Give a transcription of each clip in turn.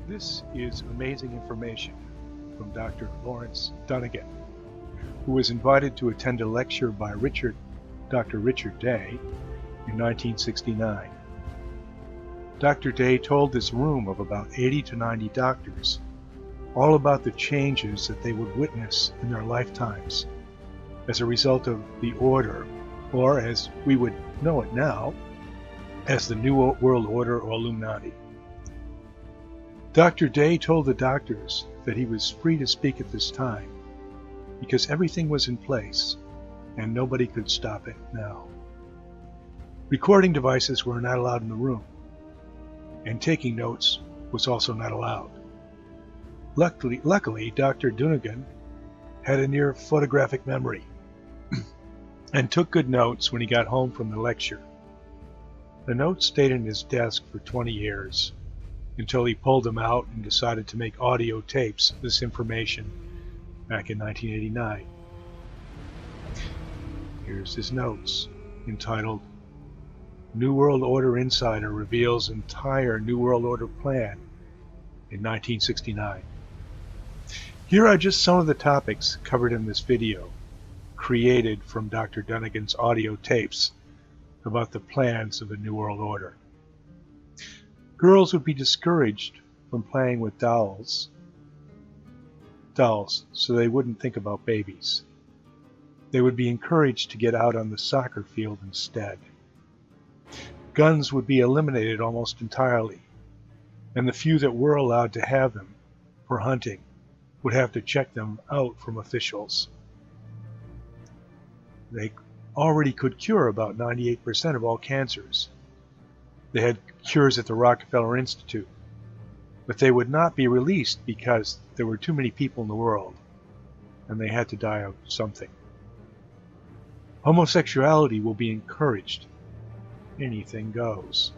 This is amazing information from Dr. Lawrence Dunegan, who was invited to attend a lecture by Dr. Richard Day in 1969. Dr. Day told this room of about 80 to 90 doctors all about the changes that they would witness in their lifetimes as a result of the order, or as we would know it now, as the New World Order or Illuminati. Dr. Day told the doctors that he was free to speak at this time because everything was in place and nobody could stop it now. Recording devices were not allowed in the room, and taking notes was also not allowed. Luckily, Dr. Dunegan had a near photographic memory and took good notes when he got home from the lecture. The notes stayed in his desk for 20 years until he pulled them out and decided to make audio tapes of this information back in 1989. Here's his notes, entitled New World Order Insider Reveals Entire New World Order Plan in 1969. Here are just some of the topics covered in this video, created from Dr. Dunegan's audio tapes about the plans of the New World Order. Girls would be discouraged from playing with dolls so they wouldn't think about babies. They would be encouraged to get out on the soccer field instead. Guns would be eliminated almost entirely, and the few that were allowed to have them for hunting would have to check them out from officials. They already could cure about 98% of all cancers. They had cures at the Rockefeller Institute, but they would not be released because there were too many people in the world, and they had to die of something. Homosexuality will be encouraged. Anything goes.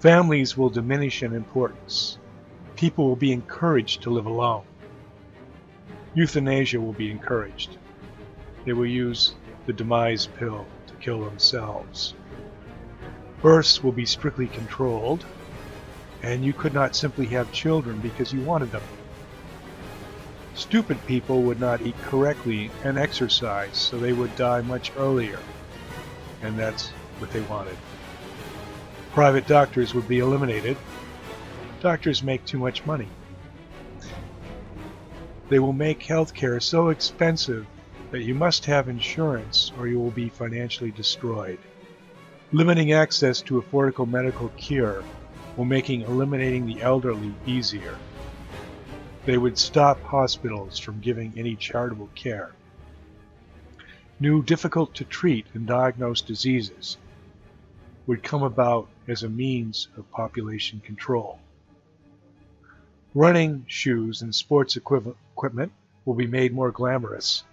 Families will diminish in importance. People will be encouraged to live alone. Euthanasia will be encouraged. They will use the demise pill to kill themselves. Births will be strictly controlled, and you could not simply have children because you wanted them. Stupid people would not eat correctly and exercise, so they would die much earlier, and that's what they wanted. Private doctors would be eliminated. Doctors make too much money. They will make healthcare so expensive that you must have insurance or you will be financially destroyed. Limiting access to affordable medical care while making eliminating the elderly easier. They would stop hospitals from giving any charitable care. New difficult to treat and diagnose diseases would come about as a means of population control. Running shoes and sports equipment will be made more glamorous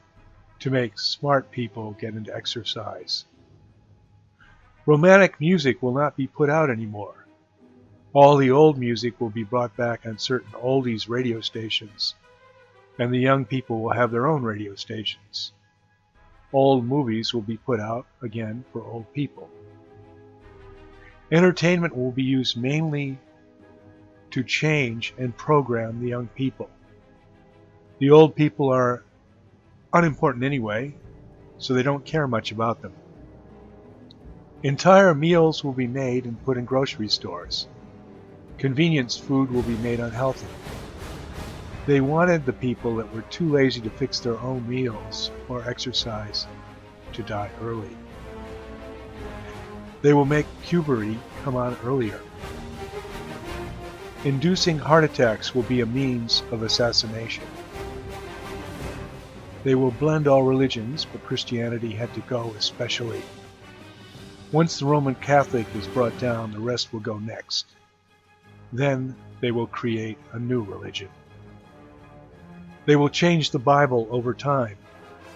to make smart people get into exercise. Romantic music will not be put out anymore. All the old music will be brought back on certain oldies radio stations, and the young people will have their own radio stations. Old movies will be put out again for old people. Entertainment will be used mainly to change and program the young people. The old people are unimportant anyway, so they don't care much about them. Entire meals will be made and put in grocery stores. Convenience food will be made unhealthy. They wanted the people that were too lazy to fix their own meals or exercise to die early. They will make puberty come on earlier. Inducing heart attacks will be a means of assassination. They will blend all religions, but Christianity had to go especially. Once the Roman Catholic is brought down, the rest will go next. Then they will create a new religion. They will change the Bible over time,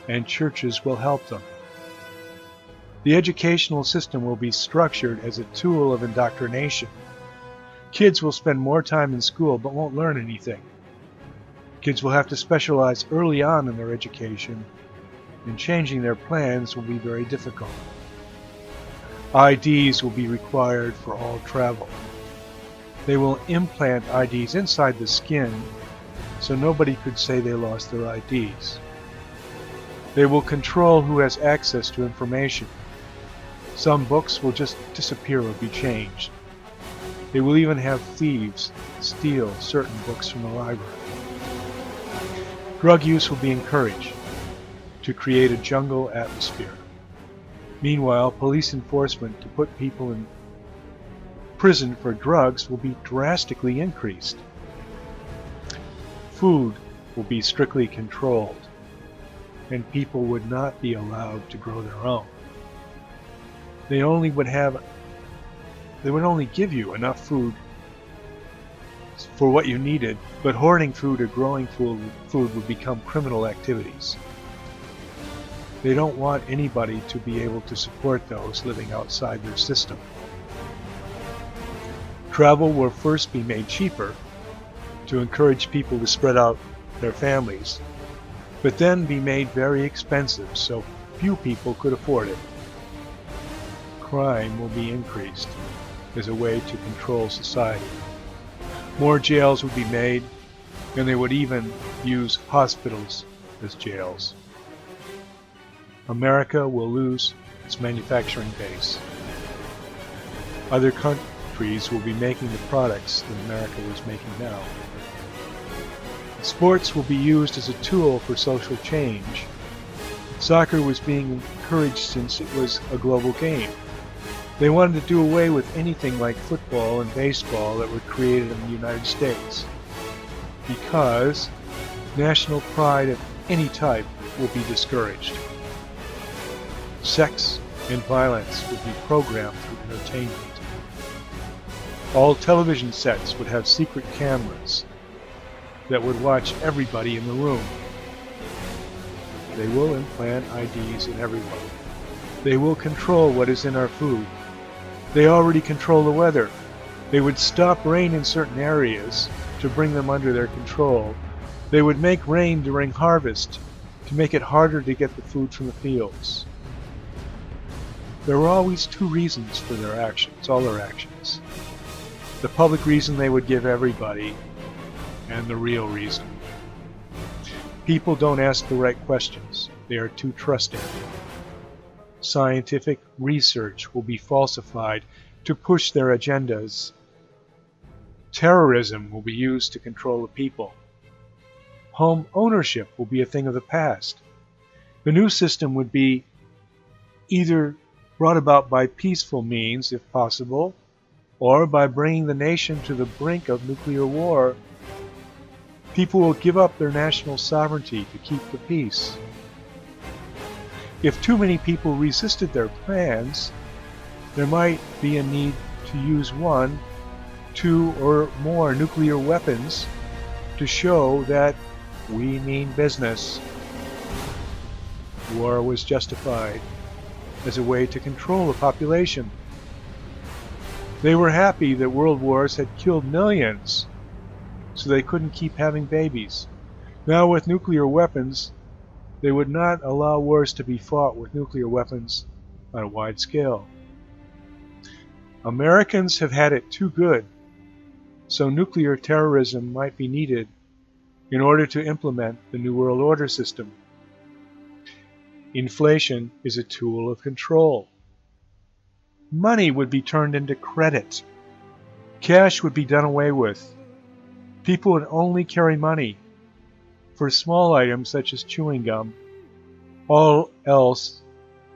and churches will help them. The educational system will be structured as a tool of indoctrination. Kids will spend more time in school but won't learn anything. Kids will have to specialize early on in their education, and changing their plans will be very difficult. IDs will be required for all travel. They will implant IDs inside the skin so nobody could say they lost their IDs. They will control who has access to information. Some books will just disappear or be changed. They will even have thieves steal certain books from the library. Drug use will be encouraged to create a jungle atmosphere. Meanwhile, police enforcement to put people in prison for drugs will be drastically increased. Food will be strictly controlled, and people would not be allowed to grow their own. They would only give you enough food for what you needed, but hoarding food or growing food would become criminal activities. They don't want anybody to be able to support those living outside their system. Travel will first be made cheaper to encourage people to spread out their families, but then be made very expensive so few people could afford it. Crime will be increased as a way to control society. More jails would be made, and they would even use hospitals as jails. America will lose its manufacturing base. Other countries will be making the products that America was making now. Sports will be used as a tool for social change. Soccer was being encouraged since it was a global game. They wanted to do away with anything like football and baseball that were created in the United States, because national pride of any type will be discouraged. Sex and violence would be programmed through entertainment. All television sets would have secret cameras that would watch everybody in the room. They will implant IDs in everyone. They will control what is in our food. They already control the weather. They would stop rain in certain areas to bring them under their control. They would make rain during harvest to make it harder to get the food from the fields. There were always two reasons for their actions, all their actions. The public reason they would give everybody, and the real reason. People don't ask the right questions. They are too trusting. Scientific research will be falsified to push their agendas. Terrorism will be used to control the people. Home ownership will be a thing of the past. The new system would be either brought about by peaceful means, if possible, or by bringing the nation to the brink of nuclear war. People will give up their national sovereignty to keep the peace. If too many people resisted their plans, there might be a need to use 1, 2, or more nuclear weapons to show that we mean business. War was justified as a way to control the population. They were happy that world wars had killed millions, so they couldn't keep having babies. Now with nuclear weapons, they would not allow wars to be fought with nuclear weapons on a wide scale. Americans have had it too good, so nuclear terrorism might be needed in order to implement the New World Order system. Inflation is a tool of control. Money would be turned into credit. Cash would be done away with. People would only carry money for small items such as chewing gum. All else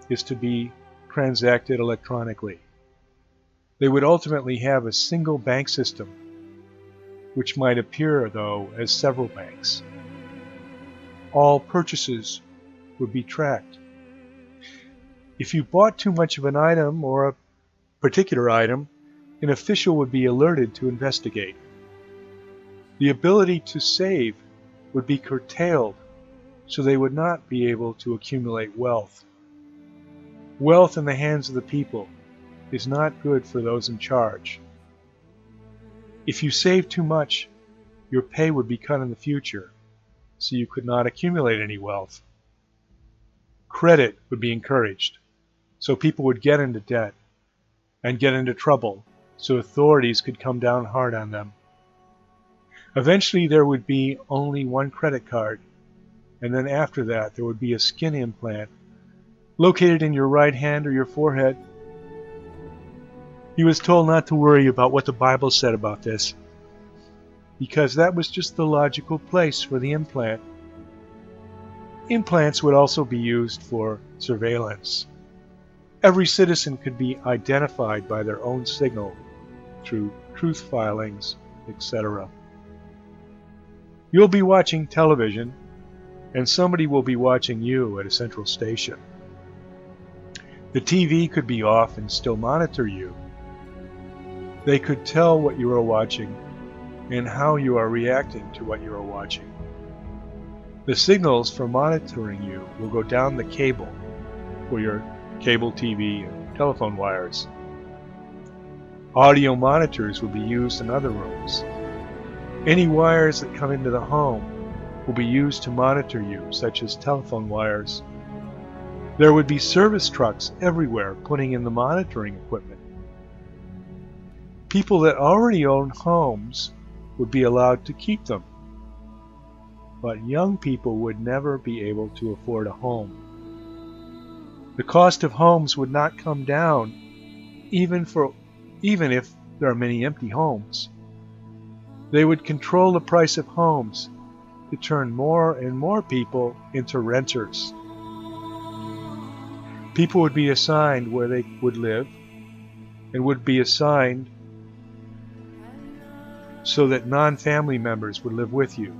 is to be transacted electronically. They would ultimately have a single bank system, which might appear, though, as several banks. All purchases would be tracked. If you bought too much of an item or a particular item, an official would be alerted to investigate. The ability to save would be curtailed, so they would not be able to accumulate wealth. Wealth in the hands of the people is not good for those in charge. If you save too much, your pay would be cut in the future, so you could not accumulate any wealth. Credit would be encouraged, so people would get into debt and get into trouble so authorities could come down hard on them. Eventually there would be only one credit card, and then after that there would be a skin implant located in your right hand or your forehead. He was told not to worry about what the Bible said about this, because that was just the logical place for the implant. Implants would also be used for surveillance. Every citizen could be identified by their own signal through truth filings, etc. You'll be watching television, and somebody will be watching you at a central station. The TV could be off and still monitor you. They could tell what you are watching and how you are reacting to what you are watching. The signals for monitoring you will go down the cable for your cable TV and telephone wires. Audio monitors will be used in other rooms. Any wires that come into the home will be used to monitor you, such as telephone wires. There would be service trucks everywhere putting in the monitoring equipment. People that already own homes would be allowed to keep them, but young people would never be able to afford a home. The cost of homes would not come down, even if there are many empty homes. They would control the price of homes to turn more and more people into renters. People would be assigned where they would live and would be assigned so that non-family members would live with you.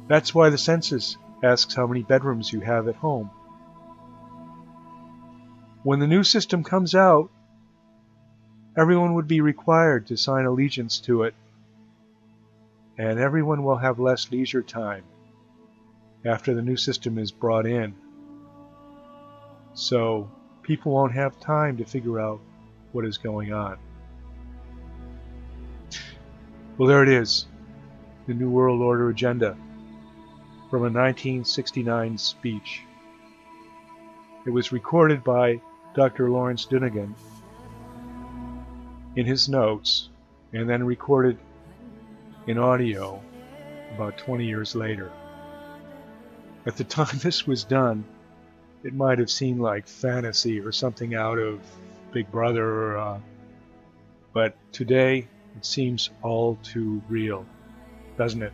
That's why the census asks how many bedrooms you have at home. When the new system comes out, everyone would be required to sign allegiance to it, and everyone will have less leisure time after the new system is brought in. So people won't have time to figure out what is going on. Well, there it is, the New World Order Agenda, from a 1969 speech. It was recorded by Dr. Lawrence Dunegan in his notes, and then recorded in audio about 20 years later. At the time this was done, it might have seemed like fantasy or something out of Big Brother, but today it seems all too real, doesn't it?